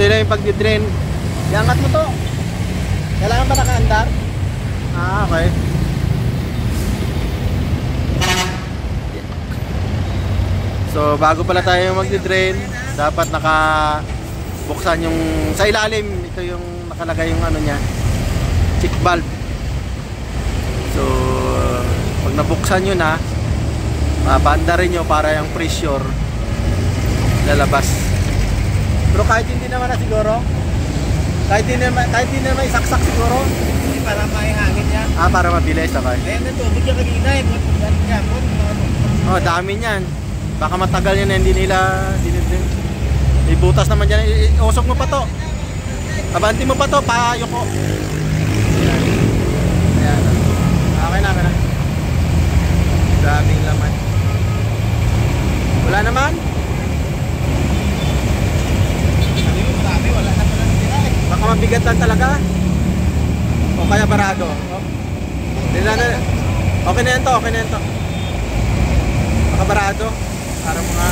na yung pag-drain. Iangat mo to. Kailangan ba nakaandar? Ah, okay. So bago pala tayo mag-drain, dapat nakabuksan yung sa ilalim. Ito yung nakalagay yung ano niya, check valve. So pag nabuksan nyo na, paandarin nyo para yung pressure lalabas. Pero kahit hindi naman na siguro, kahit hindi naman isaksak siguro, para may hangin yan. ah, para mabilis. Okay. Ayan na tubig yung kanina eh. Oh, dami niyan. Baka matagal yan, hindi nila dinidin. May butas naman dyan. Iusok mo pa to. Abanti mo pa to, payo ko. Ayan. Ayan. Okay na, okay na. Daming laman. Wala naman? Sabi mo, marami. Wala na pala nila eh. Baka mabigat lang talaga. O kaya barado. Okay na yan to, okay na yan to. Baka barado. Para mga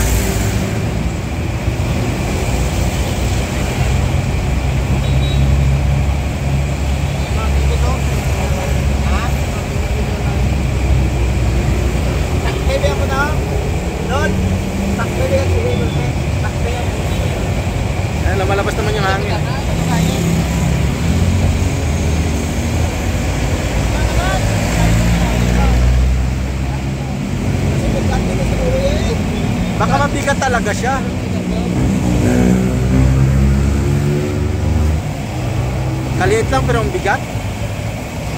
Takpebe ako na. Doon. Takpebe ako. Takpebe ako. ayan, lumalabas naman yung hangin. Baka mabigat talaga siya. Kaliit lang pero ang bigat.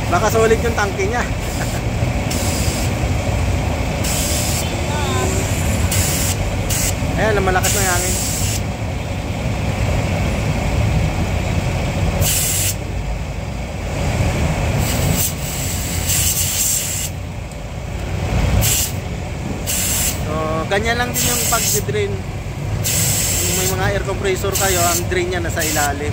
Baka solid yung tangke niya. Ayan, malakas na yung hangin. Ganyan lang din yung pag-drain. Kung may mga air compressor kayo, ang drain niya nasa ilalim.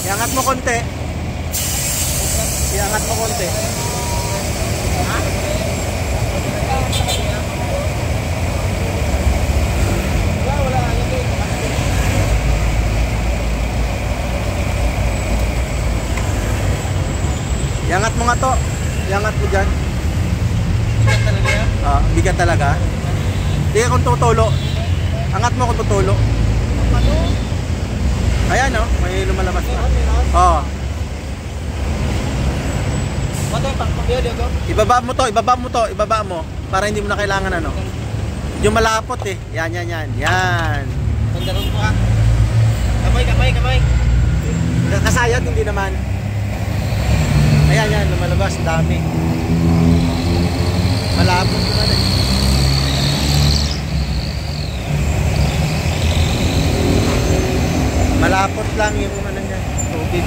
Iangat mo konti. Iangat mo konti. Iangat mo nga to. Iangat mo dyan. Bigat talaga yan? Bigat talaga. Hindi kung tutulo. Angat mo kung tutulo. Ano? Ayan o, may lumalabas na. Oo. Ano yung pangkabiyali ako? Ibaba mo to, ibaba mo to, ibaba mo. Para hindi mo na kailangan ano. Yung malapot eh. Yan, yan, yan. Yan. Tandaron ko ha. Kamay, kamay, kamay. Kasayad, hindi naman. Ayan, yan, lumalabas, dami. Malapot naman eh. Malapot lang yung ano niya, tubig.